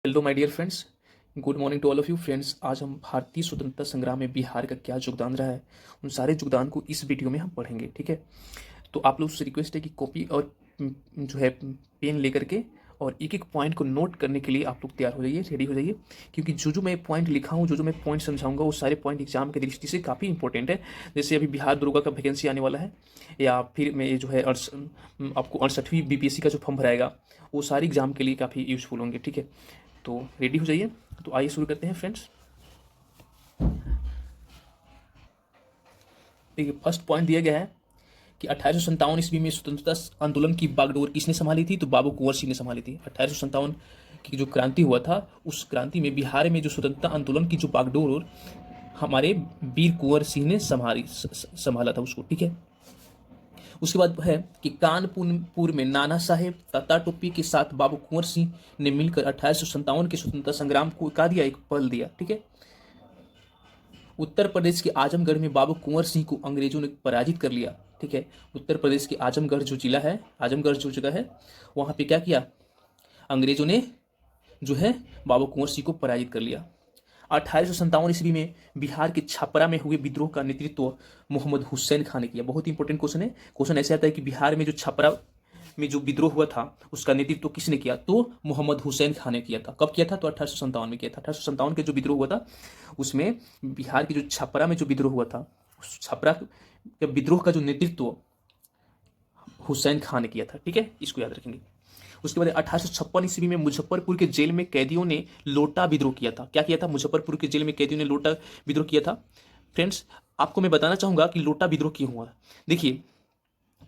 Hello my dear friends, good morning to all of you friends. आज हम भारतीय स्वतंत्रता संग्राम में बिहार का क्या योगदान रहा है, उन सारे योगदान को इस वीडियो में हम पढ़ेंगे। ठीक है, तो आप लोग से रिक्वेस्ट है कि कॉपी और जो है पेन लेकर के और एक एक पॉइंट को नोट करने के लिए आप लोग तैयार हो जाइए, रेडी हो जाइए, क्योंकि जो मैं पॉइंट लिखा हूँ, जो मैं पॉइंट समझाऊंगा, वो सारे पॉइंट एग्जाम की दृष्टि से काफ़ी इंपॉर्टेंट है। जैसे अभी बिहार दुर्गा का वैकेंसी आने वाला है, या फिर मैं जो है आपको 68वीं बीपीएससी का जो फॉर्म भराएगा, वो सारे एग्जाम के लिए काफ़ी यूजफुल होंगे। ठीक है, तो रेडी हो जाइए। तो आइए शुरू करते हैं फ्रेंड्स। देखिए, फर्स्ट पॉइंट दिया गया है कि 1857 ईस्वी में स्वतंत्रता आंदोलन की बागडोर किसने संभाली थी? तो बाबू कुंवर सिंह ने संभाली थी। 1857 की जो क्रांति हुआ था, उस क्रांति में बिहार में जो स्वतंत्रता आंदोलन की जो बागडोर हमारे वीर कुंवर सिंह ने संभाला था उसको। ठीक है, उसके बाद है कि कानपुर में नाना साहेब ताता टोपी के साथ बाबू कुंवर सिंह ने मिलकर 1857 के स्वतंत्रता संग्राम को का दिया, एक पल दिया। ठीक है, उत्तर प्रदेश के आजमगढ़ में बाबू कुंवर सिंह को अंग्रेजों ने पराजित कर लिया। ठीक है, उत्तर प्रदेश के आजमगढ़ जो जिला है, आजमगढ़ जो जगह है, वहां पे क्या किया, अंग्रेजों ने जो है बाबू कुंवर सिंह को पराजित कर लिया। 1857 ईस्वी में बिहार के छपरा में हुए विद्रोह का नेतृत्व मोहम्मद हुसैन खान ने किया। बहुत इंपॉर्टेंट क्वेश्चन है। क्वेश्चन ऐसे आता है कि बिहार में जो छपरा में जो विद्रोह हुआ था, उसका नेतृत्व किसने किया? तो मोहम्मद हुसैन खान ने किया था। कब किया था? तो 1857 में किया था। 1857 के जो विद्रोह हुआ था, उसमें बिहार के जो छपरा में जो विद्रोह हुआ था, उस छपरा के विद्रोह का जो नेतृत्व हुसैन खान ने किया था। ठीक है, इसको याद रखेंगे। उसके बाद 1856 ईस्वी में मुजफ्फरपुर के जेल में कैदियों ने लोटा विद्रोह किया था। क्या किया था? मुजफ्फरपुर के जेल में कैदियों ने लोटा विद्रोह किया था। फ्रेंड्स, आपको मैं बताना चाहूंगा कि लोटा विद्रोह क्यों हुआ। देखिए,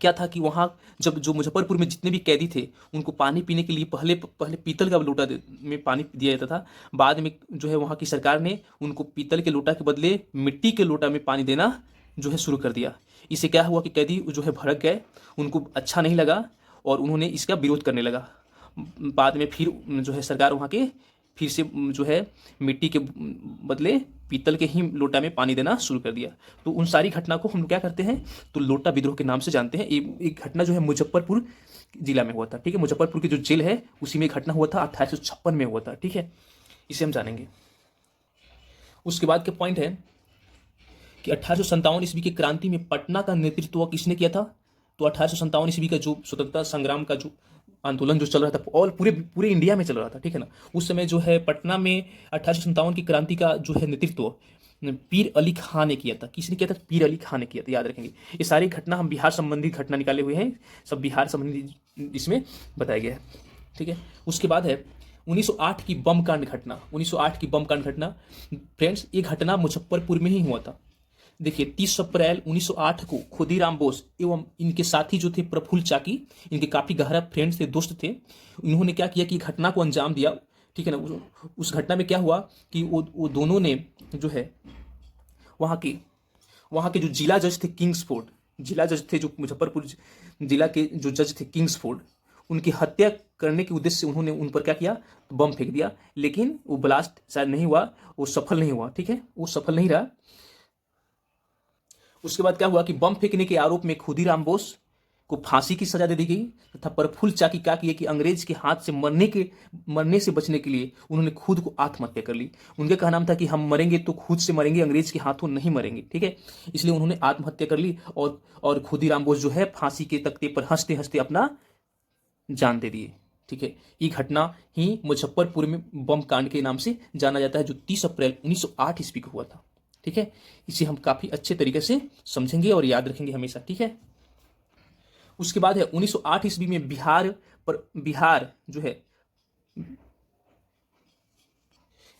क्या था कि वहाँ जब जो मुजफ्फरपुर में जितने भी कैदी थे, उनको पानी पीने के लिए पहले पहले पीतल का लोटा में पानी दिया जाता था। बाद में जो है वहाँ की सरकार ने उनको पीतल के लोटा के बदले मिट्टी के लोटा में पानी देना जो है शुरू कर दिया। इससे क्या हुआ कि कैदी जो है भड़क गए, उनको अच्छा नहीं लगा और उन्होंने इसका विरोध करने लगा। बाद में फिर जो है सरकार वहाँ के फिर से जो है मिट्टी के बदले पीतल के ही लोटा में पानी देना शुरू कर दिया। तो उन सारी घटना को हम क्या करते हैं, तो लोटा विद्रोह के नाम से जानते हैं। एक घटना जो है मुजफ्फरपुर जिला में हुआ था। ठीक है, मुजफ्फरपुर की जो जेल है, उसी में घटना हुआ था, 1856 में हुआ था। ठीक है, इसे हम जानेंगे। उसके बाद के पॉइंट है कि 1857 ईस्वी की क्रांति में पटना का नेतृत्व किसने किया था? तो 1857 ईस्वी का जो स्वतंत्रता संग्राम का जो आंदोलन जो चल रहा था, और पूरे पूरे इंडिया में चल रहा था। ठीक है ना, उस समय जो है पटना में 1857 की क्रांति का जो है नेतृत्व पीर अली खान ने किया था। किसने किया था? पीर अली खान ने किया था। याद रखेंगे, ये सारी घटना हम बिहार संबंधित घटना निकाले हुए हैं, सब बिहार संबंधित इसमें बताया गया है। ठीक है, उसके बाद है 1908 की बम कांड घटना। 1908 की बम कांड घटना फ्रेंड्स, ये घटना मुजफ्फरपुर में ही हुआ था। देखिए, 30 अप्रैल 1908 को खुदीराम बोस एवं इनके साथी जो थे प्रफुल्ल चाकी, इनके काफी गहरा फ्रेंड थे, दोस्त थे, इन्होंने क्या किया कि घटना को अंजाम दिया। ठीक है ना, उस घटना में क्या हुआ कि वो दोनों ने जो है वहाँ के जो जिला जज थे किंग्सफोर्ड, जिला जज थे जो मुजफ्फरपुर जिला के जो जज थे किंग्सफोर्ड, उनकी हत्या करने के उद्देश्य से उन्होंने उन पर क्या किया, तो बम फेंक दिया। लेकिन वो ब्लास्ट शायद नहीं हुआ, वो सफल नहीं हुआ। ठीक है, वो सफल नहीं रहा। उसके बाद क्या हुआ कि बम फेंकने के आरोप में खुदीराम बोस को फांसी की सजा दे दी गई तथा प्रफुल्ल चाकी क्या किए कि अंग्रेज के हाथ से मरने से बचने के लिए उन्होंने खुद को आत्महत्या कर ली। उनका कहना था कि हम मरेंगे तो खुद से मरेंगे, अंग्रेज के हाथों नहीं मरेंगे। ठीक है, इसलिए उन्होंने आत्महत्या कर ली और खुदीराम बोस जो है फांसी के तख्ते पर हंसते हंसते अपना जान दे दिए। ठीक है, ये घटना ही मुजफ्फरपुर में बम कांड के नाम से जाना जाता है, जो 30 अप्रैल 1908 ईस्वी को हुआ था। ठीक है, इसे हम काफी अच्छे तरीके से समझेंगे और याद रखेंगे हमेशा। ठीक है, उसके बाद है 1908 ईस्वी में बिहार जो है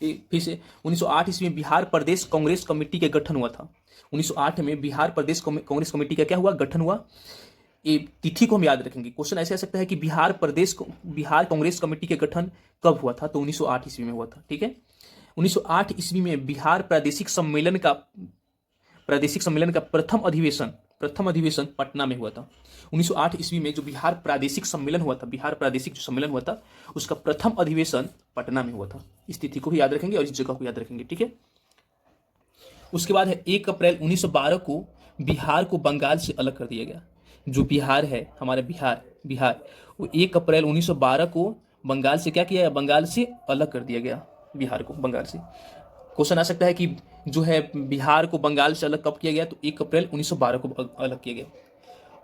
फिर से 1908 ईस्वी में बिहार प्रदेश कांग्रेस कमेटी का गठन हुआ था। 1908 में बिहार प्रदेश कांग्रेस कमेटी का क्या हुआ, गठन हुआ। ये तिथि को हम याद रखेंगे। क्वेश्चन ऐसे आ सकता है कि बिहार कांग्रेस कमेटी का गठन कब हुआ था? तो 1908 ईस्वी में हुआ था। ठीक है, 1908 ईस्वी में बिहार प्रादेशिक सम्मेलन का प्रथम अधिवेशन पटना में हुआ था। 1908 ईस्वी में जो बिहार प्रादेशिक सम्मेलन हुआ था, बिहार प्रादेशिक जो सम्मेलन हुआ था, उसका प्रथम अधिवेशन पटना में हुआ था। इस तिथि को भी याद रखेंगे और इस जगह को याद रखेंगे। ठीक है, उसके बाद है 1 अप्रैल 1912 को बिहार को बंगाल से अलग कर दिया गया। जो बिहार है हमारा बिहार वो 1 अप्रैल 1912 को बंगाल से क्या किया, बंगाल से अलग कर दिया गया बिहार को बंगाल से। क्वेश्चन आ सकता है कि जो है बिहार को बंगाल से अलग कब किया गया, तो 1 अप्रैल 1912 को अलग किया गया।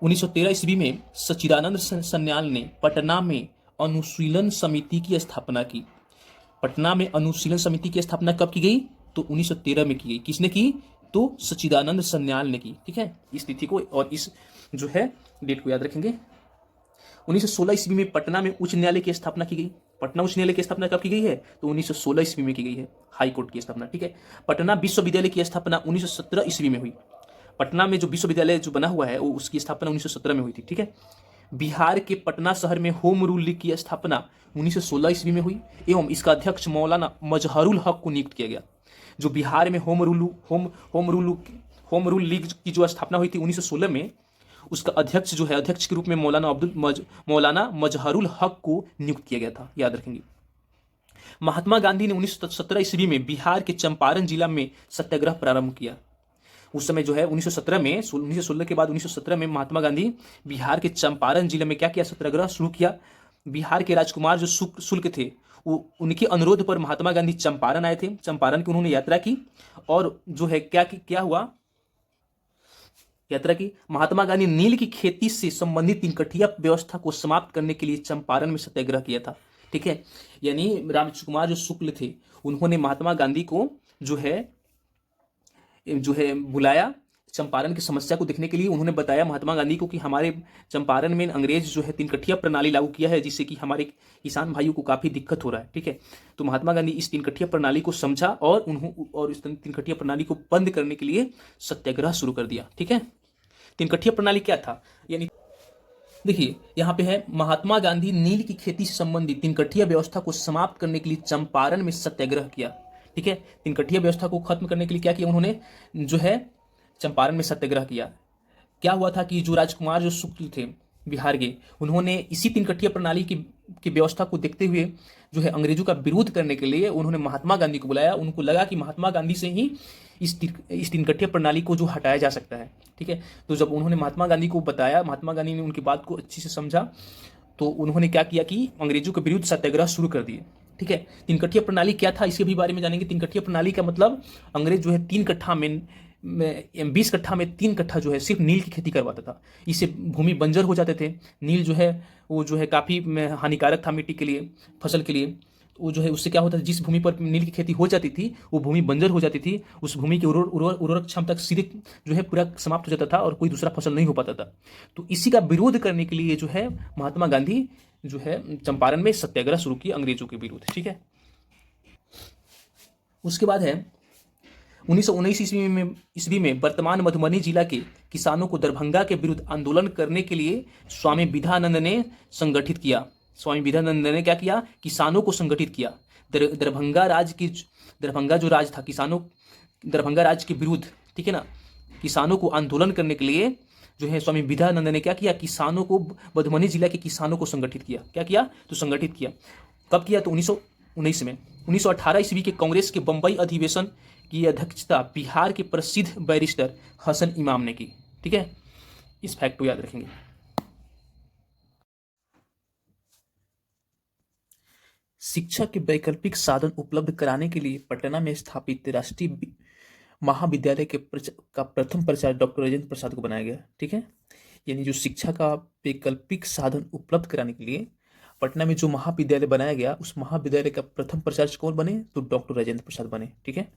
1913 ईस्वी में सच्चिदानंद सन्याल ने पटना में अनुशीलन समिति की स्थापना की। पटना में अनुशीलन समिति की स्थापना कब की गई, तो 1913 में की गई। किसने की, तो सच्चिदानंद सन्याल ने की। ठीक है, इस तिथि को और इस जो है डेट को याद रखेंगे। 1916 ईस्वी में पटना में उच्च न्यायालय की स्थापना की गई। पटना उच्च न्यायालय की स्थापना कब की गई है, तो 1916 ईस्वी में की गई है, हाई कोर्ट की स्थापना। ठीक है, पटना विश्वविद्यालय की स्थापना 1917 ईस्वी में हुई। पटना में जो विश्वविद्यालय जो बना हुआ है वो उसकी स्थापना 1917 में हुई थी। ठीक है, बिहार के पटना शहर में होम रूल लीग की स्थापना 1916 ईस्वी में हुई एवं इसका अध्यक्ष मौलाना मजहरुल हक को नियुक्त किया गया। जो बिहार में होम रूल लीग की जो स्थापना हुई थी 1916 में, उसका अध्यक्ष जो है, अध्यक्ष के रूप में मौलाना मजहरुल हक को नियुक्त किया गया था, याद रखेंगे। महात्मा गांधी ने 1917 ईस्वी में बिहार के चंपारण जिला में सत्याग्रह प्रारंभ किया। उस समय जो है 1917 में, 1916 के बाद 1917 में महात्मा गांधी बिहार के चंपारण जिले में क्या किया, सत्याग्रह शुरू किया। बिहार के राजकुमार जो शुल्क थे, वो उनके अनुरोध पर महात्मा गांधी चंपारण आए थे। चंपारण की उन्होंने यात्रा की और जो है क्या हुआ, यात्रा की। महात्मा गांधी नील की खेती से संबंधित तिनकठिया व्यवस्था को समाप्त करने के लिए चंपारण में सत्याग्रह किया था। ठीक है, यानी राजकुमार जो शुक्ल थे उन्होंने महात्मा गांधी को जो है बुलाया चंपारण की समस्या को देखने के लिए। उन्होंने बताया महात्मा गांधी को कि हमारे चंपारण में अंग्रेज जो है तिनकठिया प्रणाली लागू किया है, जिससे कि हमारे किसान भाइयों को काफी दिक्कत हो रहा है। ठीक है, तो महात्मा गांधी इस तिनकठिया प्रणाली को समझा और इस तिनकठिया प्रणाली को बंद करने के लिए सत्याग्रह शुरू कर दिया। ठीक है, तिनकठिया प्रणाली क्या था, यानी देखिए यहाँ पे है, महात्मा गांधी नील की खेती से संबंधित तिनकठिया व्यवस्था को समाप्त करने के लिए चंपारण में सत्याग्रह किया। ठीक है, तिनकठिया व्यवस्था को खत्म करने के लिए क्या किया उन्होंने, जो है चंपारण में सत्याग्रह किया। क्या हुआ था कि जो राजकुमार जो शुक्ल थे बिहार के, उन्होंने इसी तिनकठिया प्रणाली की व्यवस्था को देखते हुए जो है अंग्रेजों का विरोध करने के लिए उन्होंने महात्मा गांधी को बुलाया। उनको लगा कि महात्मा गांधी से ही इस तिनकठिया प्रणाली को जो हटाया जा सकता है। ठीक है, तो जब उन्होंने महात्मा गांधी को बताया, महात्मा गांधी ने उनकी बात को अच्छी से समझा, तो उन्होंने क्या किया कि अंग्रेजों के विरुद्ध सत्याग्रह शुरू कर दिए। ठीक है, तिनकठिया प्रणाली क्या था इसके भी बारे में जानेंगे। तिनकठिया प्रणाली का मतलब, अंग्रेज जो है 3 कट्ठा में 20 कट्ठा में 3 कट्ठा जो है सिर्फ नील की खेती करवाता था। इससे भूमि बंजर हो जाते थे। नील जो है वो जो है काफ़ी हानिकारक था मिट्टी के लिए, फसल के लिए। वो जो है उससे क्या होता था, जिस भूमि पर नील की खेती हो जाती थी वो भूमि बंजर हो जाती थी, उस भूमि की उर्वरक क्षमता सीधे जो है पूरा समाप्त हो जाता था और कोई दूसरा फसल नहीं हो पाता था। तो इसी का विरोध करने के लिए जो है महात्मा गांधी जो है चंपारण में सत्याग्रह शुरू किया अंग्रेजों के विरुद्ध। ठीक है, उसके बाद है 1919 ईस्वी में वर्तमान मधुबनी जिला के किसानों को दरभंगा के विरुद्ध आंदोलन करने के लिए स्वामी विधानंद ने संगठित किया। स्वामी विधानंद ने क्या किया, किसानों को संगठित किया। दरभंगा जो राज था, दरभंगा राज के विरुद्ध, ठीक है ना, किसानों को आंदोलन करने के लिए जो है स्वामी विधानंद ने क्या किया, किसानों को, मधुबनी जिला के किसानों को संगठित किया। क्या किया, तो संगठित किया। कब किया, तो 1919 में। 1918 ईस्वी के कांग्रेस के बंबई अधिवेशन की अध्यक्षता बिहार के प्रसिद्ध बैरिस्टर हसन इमाम ने की। ठीक है, इस फैक्ट को याद रखेंगे। शिक्षा के वैकल्पिक साधन उपलब्ध कराने के लिए पटना में स्थापित राष्ट्रीय महाविद्यालय का प्रथम प्राचार्य डॉक्टर राजेंद्र प्रसाद को बनाया गया। ठीक है, यानी जो शिक्षा का वैकल्पिक साधन उपलब्ध कराने के लिए पटना में जो महाविद्यालय बनाया गया, उस महाविद्यालय का प्रथम प्राचार्य कौन बने, तो डॉक्टर राजेंद्र प्रसाद बने। ठीक है,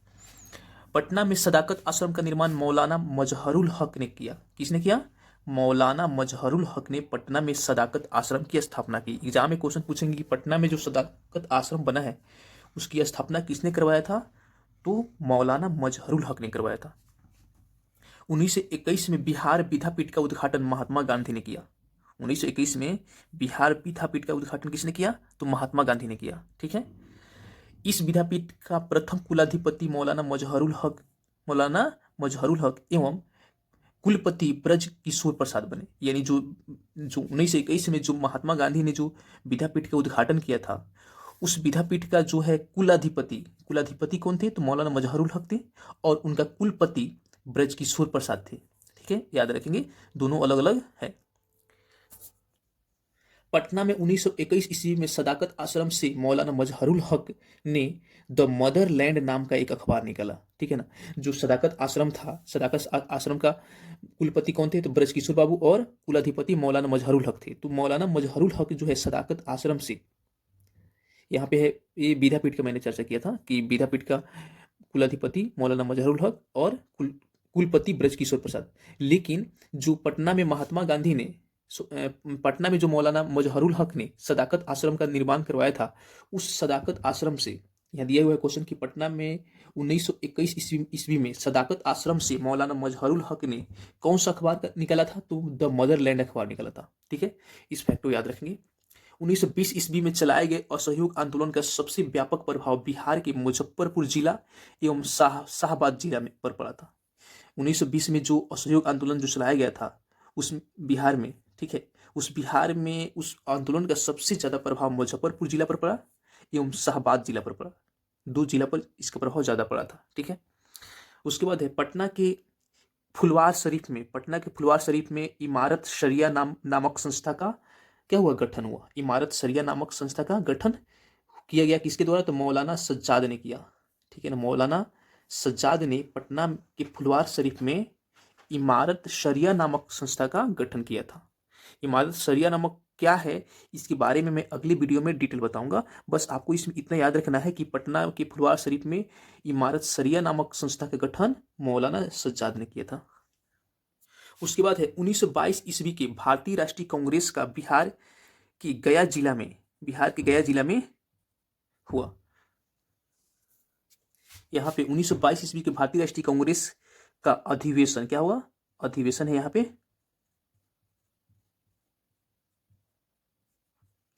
पटना में सदाकत आश्रम का निर्माण मौलाना मजहरुल हक ने किया। किसने किया, मौलाना मजहरुल हक ने पटना में सदाकत आश्रम की स्थापना की। एग्जाम में क्वेश्चन पूछेंगे कि पटना में जो सदाकत आश्रम बना है उसकी स्थापना किसने करवाया था, तो मौलाना मजहरुल हक ने करवाया था। 1921 में बिहार विद्यापीठ का उद्घाटन महात्मा गांधी ने किया। 1921 में बिहार विद्यापीठ का उद्घाटन किसने किया, तो महात्मा गांधी ने किया। ठीक है, इस विद्यापीठ का प्रथम कुलाधिपति मौलाना मजहरुल हक एवं कुलपति ब्रज किशोर प्रसाद बने। यानी जो 1921 में जो महात्मा गांधी ने जो विद्यापीठ का उद्घाटन किया था, उस विद्यापीठ का जो है कुलाधिपति कौन थे, तो मौलाना मजहरुल हक थे और उनका कुलपति ब्रज किशोर प्रसाद थे। ठीक है, याद रखेंगे, दोनों अलग अलग है। पटना में 1921 ईस्वी में सदाकत आश्रम से मौलाना मजहरुल हक ने द मदरलैंड नाम का एक अखबार निकाला, ठीक है ना। जो सदाकत आश्रम था, सदाकत आश्रम का कुलपति कौन थे? तो ब्रजकिशोर बाबू, और कुलाधिपति मौलाना मजहरुल हक थे। तो मौलाना मजहरुल हक जो है सदाकत आश्रम से, यहाँ पे है, ये विद्यापीठ का मैंने चर्चा किया था कि विद्यापीठ का कुलाधिपति मौलाना मजहरुल हक और कुलपति ब्रजकिशोर प्रसाद। लेकिन जो पटना में महात्मा गांधी ने पटना में जो मौलाना मजहरुल हक ने सदाकत आश्रम का निर्माण करवाया था, उस सदाकत आश्रम से, यहाँ दिया हुआ है क्वेश्चन कि पटना में 1921 ईस्वी में सदाकत आश्रम से मौलाना मजहरुल हक ने कौन सा अखबार निकाला था? तो द मदरलैंड अखबार निकाला था, ठीक है। इस फैक्ट को याद रखेंगे। 1920 ईस्वी में चलाए गए असहयोग आंदोलन का सबसे व्यापक प्रभाव बिहार के मुजफ्फरपुर जिला एवं शाहबाद जिला में पर पड़ा था। 1920 में जो असहयोग आंदोलन जो चलाया गया था उस बिहार में, ठीक है, उस बिहार में उस आंदोलन का सबसे ज्यादा प्रभाव मुजफ्फरपुर जिला पर पड़ा एवं शाहबाद जिला पर पड़ा। दो जिला पर इसका प्रभाव ज्यादा पड़ा था, ठीक है। उसके बाद है पटना के फुलवार शरीफ में इमारत शरिया नामक संस्था का क्या हुआ? गठन हुआ। इमारत शरिया नामक संस्था का गठन किया गया किसके द्वारा? तो मौलाना सज्जाद ने किया, ठीक है ना। मौलाना सज्जाद ने पटना के फुलवार शरीफ में इमारत शरिया नामक संस्था का गठन किया था। इमारत शरिया नामक क्या है, इसके बारे में मैं अगली वीडियो में डिटेल बताऊंगा। बस आपको इसमें इतना याद रखना है कि पटना के फुलवार शरीफ में इमारत शरिया नामक संस्था का गठन मौलाना सज्जाद ने किया था। उसके बाद है 1922 ईस्वी के भारतीय राष्ट्रीय कांग्रेस का बिहार के गया जिला में हुआ। यहाँ पे 1922 ईस्वी के भारतीय राष्ट्रीय कांग्रेस का अधिवेशन क्या हुआ? अधिवेशन है यहाँ पे,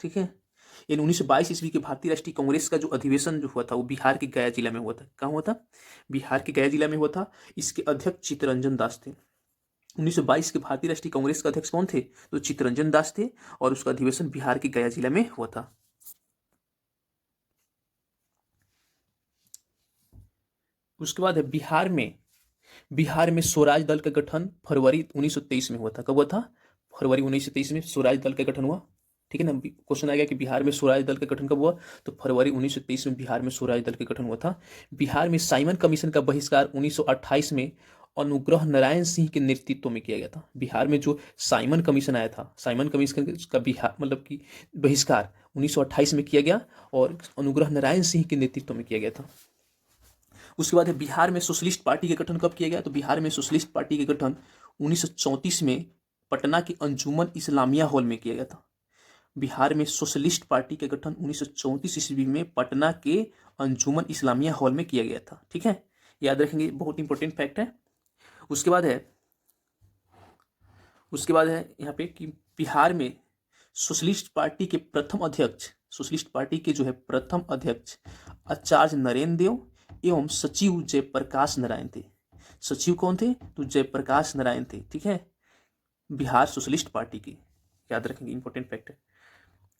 ठीक है। इन 1922 ईस्वी के भारतीय राष्ट्रीय कांग्रेस का जो अधिवेशन जो हुआ था वो बिहार के गया जिला में हुआ था। कहाँ हुआ था? बिहार के गया जिला में हुआ था। इसके अध्यक्ष चित्तरंजन दास थे। 1922 के भारतीय राष्ट्रीय कांग्रेस के अध्यक्ष कौन थे? तो चित्तरंजन दास थे, और उसका अधिवेशन बिहार के गया जिला में हुआ था। उसके बाद है बिहार में स्वराज दल का गठन फरवरी 1923 में हुआ था। कब हुआ था? फरवरी 1923 में स्वराज दल का गठन हुआ, ठीक है ना। क्वेश्चन आ गया कि बिहार में स्वराज दल का गठन कब हुआ? तो फरवरी 1923 में बिहार में स्वराज दल का गठन हुआ था। बिहार में साइमन कमीशन का बहिष्कार 1928 में अनुग्रह नारायण सिंह के नेतृत्व में किया गया था। बिहार में जो साइमन कमीशन आया था, साइमन कमीशन का बिहार मतलब कि बहिष्कार 1928 में किया गया और अनुग्रह नारायण सिंह के नेतृत्व में किया गया था। उसके बाद है बिहार में सोशलिस्ट पार्टी का गठन कब किया गया? तो बिहार में सोशलिस्ट पार्टी का गठन 1934 में पटना के अंजुमन इस्लामिया हॉल में किया गया था। बिहार में सोशलिस्ट पार्टी का गठन 1934 ईस्वी में पटना के अंजुमन इस्लामिया हॉल में किया गया था, ठीक है। याद रखेंगे, बहुत इंपॉर्टेंट फैक्ट है। उसके बाद है यहाँ पे कि बिहार में सोशलिस्ट पार्टी के प्रथम अध्यक्ष आचार्य नरेंद्र देव एवं सचिव जयप्रकाश नारायण थे। सचिव कौन थे? तो जयप्रकाश नारायण थे, ठीक है, बिहार सोशलिस्ट पार्टी की। याद रखेंगे, इंपॉर्टेंट फैक्ट है।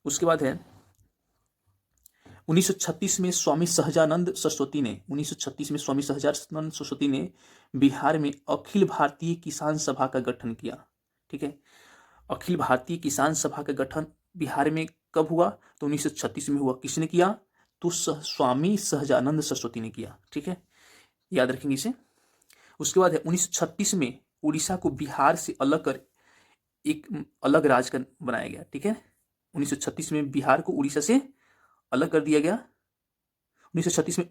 उसके बाद है 1936 में स्वामी सहजानंद सरस्वती ने बिहार में अखिल भारतीय किसान सभा का गठन किया, ठीक है। अखिल भारतीय किसान सभा का गठन बिहार में कब हुआ? तो 1936 में हुआ। किसने किया? तो स्वामी सहजानंद सरस्वती ने किया, ठीक है, याद रखेंगे इसे। उसके बाद है 1936 में उड़ीसा को बिहार से अलग कर एक अलग राज्य बनाया गया, ठीक है। 1936 में बिहार को उड़ीसा से अलग कर दिया गया। 1936 में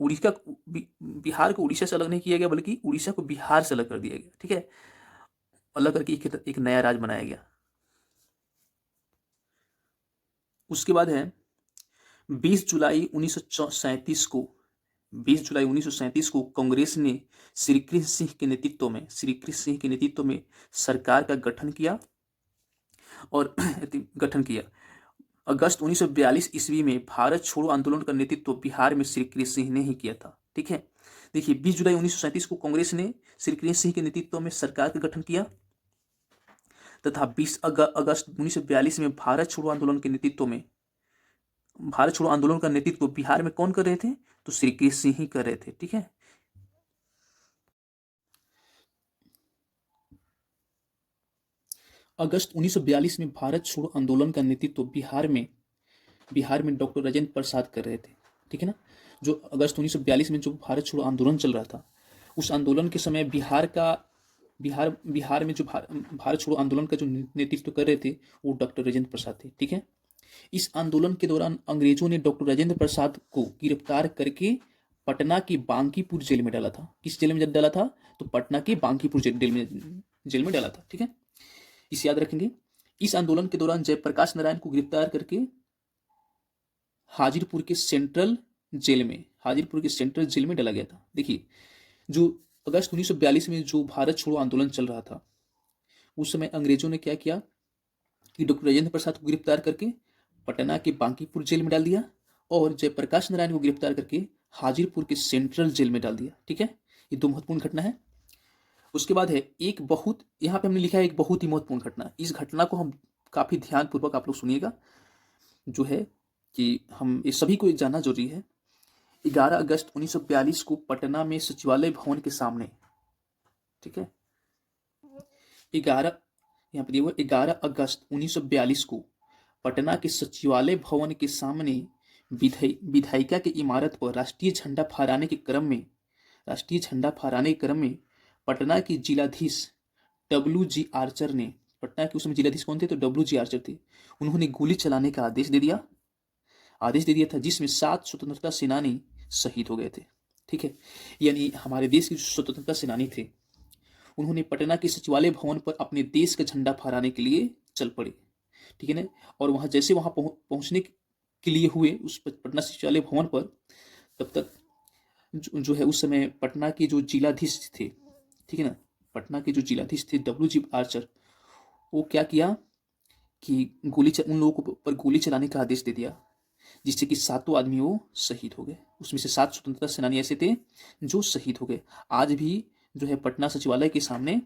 बिहार को उड़ीसा से अलग नहीं किया गया, बल्कि उड़ीसा को बिहार से अलग कर दिया गया, ठीक है। अलग करके एक नया राज्य बनाया गया। उसके बाद है 20 जुलाई 1937 को कांग्रेस ने श्री कृष्ण सिंह के नेतृत्व में सरकार का गठन किया। अगस्त 1942 ईस्वी में भारत छोड़ो आंदोलन का नेतृत्व बिहार में श्री कृष्ण सिंह ने ही किया था, ठीक है। देखिए, 20 जुलाई 1937 को कांग्रेस ने श्री कृष्ण सिंह के नेतृत्व में सरकार का गठन किया तथा 20 अगस्त 1942 में भारत छोड़ो आंदोलन का नेतृत्व बिहार में कौन कर रहे थे? तो श्री कृष्ण सिंह ही कर रहे थे, ठीक है। अगस्त 1942 में भारत छोड़ो आंदोलन का नेतृत्व बिहार में डॉक्टर राजेंद्र प्रसाद कर रहे थे। ठीक है ना। जो अगस्त 1942 में जो भारत छोड़ो आंदोलन चल रहा था, उस आंदोलन के समय बिहार में जो भारत छोड़ो आंदोलन का जो नेतृत्व कर रहे थे वो डॉक्टर राजेंद्र प्रसाद थे। ठीक है। इस आंदोलन के दौरान अंग्रेजों ने डॉक्टर राजेंद्र प्रसाद को गिरफ्तार करके पटना के बांकीपुर जेल में डाला था। किस जेल में डाला था? तो पटना के बांकीपुर जेल में डाला था। ठीक है, इसे याद रखेंगे। इस आंदोलन के दौरान जयप्रकाश नारायण को गिरफ्तार करके हाजिरपुर के सेंट्रल जेल में डाला गया था। देखिए, जो अगस्त 1942 में जो भारत छोड़ो आंदोलन चल रहा था, उस समय अंग्रेजों ने क्या किया कि डॉक्टर राजेंद्र प्रसाद को गिरफ्तार करके पटना के बांकीपुर जेल में डाल दिया और जयप्रकाश नारायण को गिरफ्तार करके हाजिरपुर के सेंट्रल जेल में डाल दिया। ठीक है, ये दो महत्वपूर्ण घटना है। उसके बाद है यहाँ पे हमने लिखा है एक बहुत ही महत्वपूर्ण घटना। इस घटना को हम काफी ध्यानपूर्वक आप लोग सुनिएगा, जो है कि हम ये सभी को जानना जरूरी है। 11 अगस्त 1942 को पटना में सचिवालय भवन के सामने, ठीक है, 11 अगस्त 1942 को पटना के सचिवालय भवन के सामने विधायिका की इमारत पर राष्ट्रीय झंडा फहराने के क्रम में पटना के जिलाधीश WG आर्चर ने, पटना के उस समय जिलाधीश कौन थे? तो WG आर्चर थे। उन्होंने गोली चलाने का आदेश दे दिया था, जिसमें 7 स्वतंत्रता सेनानी शहीद हो गए थे। ठीक है, यानी हमारे देश के स्वतंत्रता सेनानी थे, उन्होंने पटना के सचिवालय भवन पर अपने देश का झंडा फहराने के लिए चल पड़े। ठीक है ना। और जैसे वहां पहुंचने के लिए हुए उस पटना सचिवालय भवन पर, तब तक जो है उस समय पटना के जो जिलाधीश थे, ठीक है ना, पटना के जो जिलाधीश थे WG आर्चर, वो क्या किया कि उन लोगों पर गोली चलाने का आदेश दे दिया, जिससे कि 7 आदमी वो शहीद हो गए। उसमें से 7 स्वतंत्रता सेनानी ऐसे थे जो शहीद हो गए। आज भी जो है पटना सचिवालय के सामने,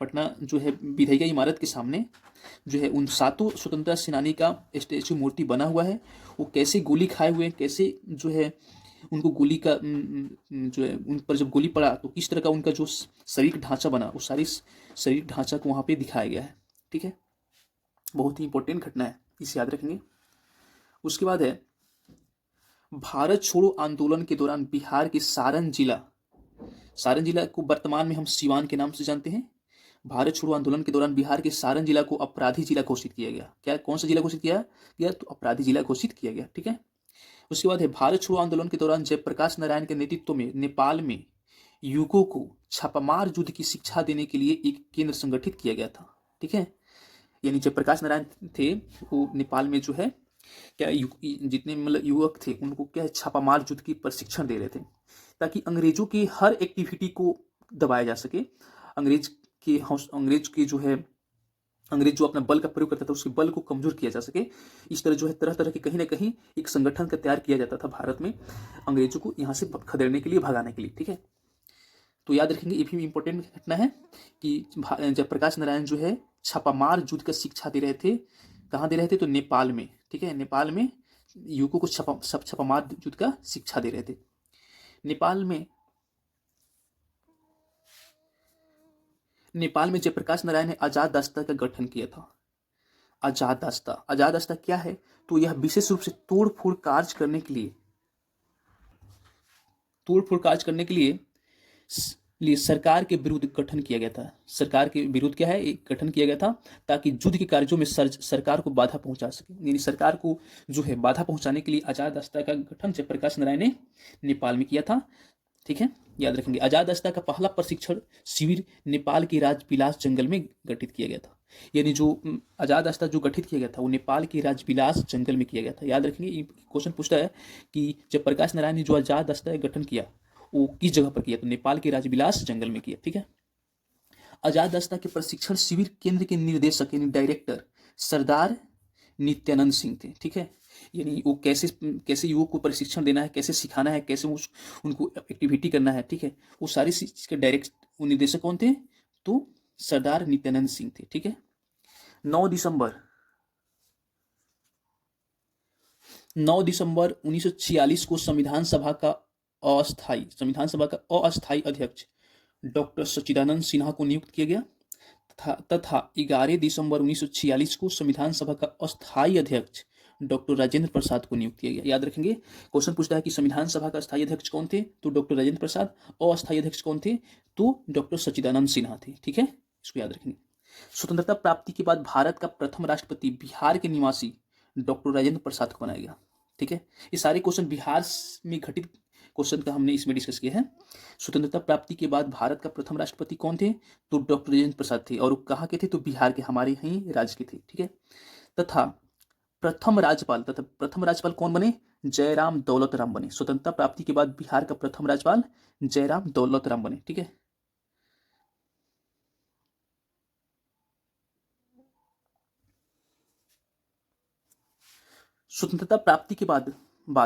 पटना जो है विधायिका इमारत के सामने जो है उन 7 स्वतंत्रता सेनानी का स्टैचू मूर्ति बना हुआ है। वो कैसे गोली खाए हुए हैं, कैसे जो है उनको गोली का जो है उन पर जब गोली पड़ा तो किस तरह का उनका जो शरीर ढांचा बना, उस सारी शरीर ढांचा को वहां पे दिखाया गया है। ठीक है, बहुत ही इंपॉर्टेंट घटना है, इसे याद रखेंगे। उसके बाद है भारत छोड़ो आंदोलन के दौरान बिहार के सारण जिला को वर्तमान में हम सीवान के नाम से जानते हैं। भारत छोड़ो आंदोलन के दौरान बिहार के सारण जिला को अपराधी जिला घोषित किया गया। क्या, कौन सा जिला घोषित किया गया? तो अपराधी जिला घोषित किया गया। ठीक है, उसके बाद है भारत छोड़ो आंदोलन के दौरान जयप्रकाश नारायण के नेतृत्व में नेपाल में युगों को छापामार युद्ध की शिक्षा देने के लिए एक केंद्र संगठित किया गया था। ठीक है, यानी जयप्रकाश नारायण थे, वो नेपाल में जो है क्या जितने मतलब युवक थे उनको क्या छापामार युद्ध की प्रशिक्षण दे रहे थे, ताकि अंग्रेजों की हर एक्टिविटी को दबाया जा सके। अंग्रेज जो अपना बल का प्रयोग करता था उसके बल को कमजोर किया जा सके। इस तरह जो है तरह तरह के कहीं ना कहीं एक संगठन का तैयार किया जाता था भारत में, अंग्रेजों को यहाँ से खदेड़ने के लिए, भगाने के लिए। ठीक है, तो याद रखेंगे, ये भी इंपॉर्टेंट घटना है कि जयप्रकाश नारायण जो है छापामार युद्ध का शिक्षा दे रहे थे। कहाँ दे रहे थे? तो नेपाल में। ठीक है, नेपाल में युवकों को छापामार युद्ध का शिक्षा दे रहे थे। नेपाल में जयप्रकाश नारायण ने आजाद रास्ता का गठन किया था। आजाद रास्ता क्या है? तो यह विशेष रूप से तोड़फोड़ कार्य करने के लिए सरकार के विरुद्ध गठन किया गया था। सरकार के विरुद्ध क्या है? एक गठन किया गया था ताकि युद्ध के कार्यों में सरकार को बाधा पहुंचा सके। यानी सरकार को जो है बाधा पहुंचाने के लिए आजाद रास्ता का गठन जयप्रकाश नारायण ने नेपाल में किया था। ठीक है, याद रखेंगे। आजाद रास्ता का पहला प्रशिक्षण शिविर नेपाल के राजविलास जंगल में गठित किया गया था। यानी जो आजाद रास्ता जो गठित किया गया था वो नेपाल के राजविलास जंगल में किया गया था। याद रखेंगे, क्वेश्चन पूछता है कि जयप्रकाश नारायण ने जो आजाद रास्ता का गठन किया वो किस जगह पर किया? तो नेपाल के राजविलास जंगल में किया। ठीक है, आजाद रास्ता के प्रशिक्षण शिविर केंद्र के निर्देशक यानी डायरेक्टर सरदार नित्यानंद सिंह थे। ठीक है, यानी वो कैसे युवकों को प्रशिक्षण देना है, कैसे सिखाना है, कैसे उनको एक्टिविटी करना है। ठीक है, वो सारी चीज के डायरेक्ट निर्देशक कौन थे? तो सरदार नित्यानंद सिंह थे। ठीक है, 9 दिसंबर 1946 को संविधान सभा का अस्थायी अध्यक्ष डॉक्टर सच्चिदानंद सिन्हा को नियुक्त किया गया तथा 11 दिसंबर 1946 को संविधान सभा का अस्थायी अध्यक्ष डॉक्टर राजेंद्र प्रसाद को नियुक्त किया गया। याद रखेंगे, क्वेश्चन पूछता है कि संविधान सभा का स्थायी अध्यक्ष कौन थे, तो डॉक्टर राजेंद्र प्रसाद। अस्थायी अध्यक्ष कौन थे, तो डॉक्टर सच्चिदानंद सिन्हा थे। ठीक है, इसको याद रखेंगे। स्वतंत्रता प्राप्ति के बाद भारत का प्रथम राष्ट्रपति बिहार के निवासी डॉक्टर राजेंद्र प्रसाद को बनाया गया। ठीक है, ये सारे क्वेश्चन बिहार में घटित क्वेश्चन का हमने इसमें डिस्कस किया है। स्वतंत्रता प्राप्ति के बाद भारत का प्रथम राष्ट्रपति कौन थे, तो डॉक्टर राजेंद्र प्रसाद थे, और वो कहाँ के थे, तो बिहार के, हमारे यहीं राज्य के थे। ठीक है, तथा प्रथम राज्यपाल कौन बने, जयराम दौलत राम बने। स्वतंत्रता प्राप्ति के बाद बिहार का प्रथम राज्यपाल जयराम दौलत राम बने। ठीक है, स्वतंत्रता प्राप्ति के बाद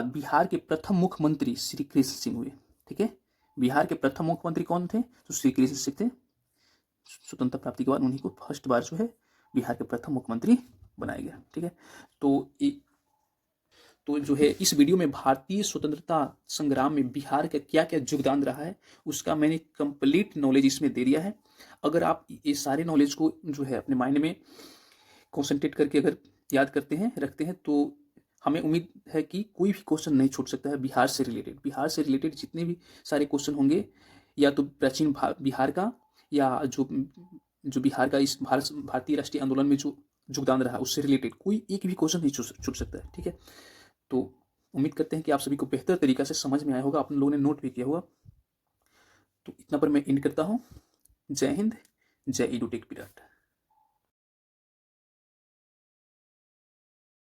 बिहार के प्रथम मुख्यमंत्री श्री कृष्ण सिंह हुए। ठीक है, बिहार के प्रथम मुख्यमंत्री कौन थे, तो श्री कृष्ण सिंह थे। स्वतंत्रता प्राप्ति के बाद उन्हीं को फर्स्ट बार जो है बिहार के प्रथम मुख्यमंत्री बनाया गया। ठीक है, तो जो है इस वीडियो में भारतीय स्वतंत्रता संग्राम में बिहार का क्या क्या योगदान रहा है उसका मैंने कंप्लीट नॉलेज इसमें दे दिया है। अगर आप ये सारे नॉलेज को जो है अपने माइंड में कॉन्सेंट्रेट करके अगर याद करते हैं, रखते हैं, तो हमें उम्मीद है कि कोई भी क्वेश्चन नहीं छूट सकता है बिहार से रिलेटेड। बिहार से रिलेटेड जितने भी सारे क्वेश्चन होंगे, या तो प्राचीन बिहार का, या जो बिहार का इस भारतीय राष्ट्रीय आंदोलन में जो योगदान रहा उससे रिलेटेड कोई एक भी क्वेश्चन नहीं छूट सकता है। ठीक है, तो उम्मीद करते हैं कि आप सभी को बेहतर तरीका से समझ में आया होगा, आप लोगों ने नोट भी किया होगा। तो इतना पर मैं एंड करता हूँ। जय हिंद, जय एडुटेक विराट।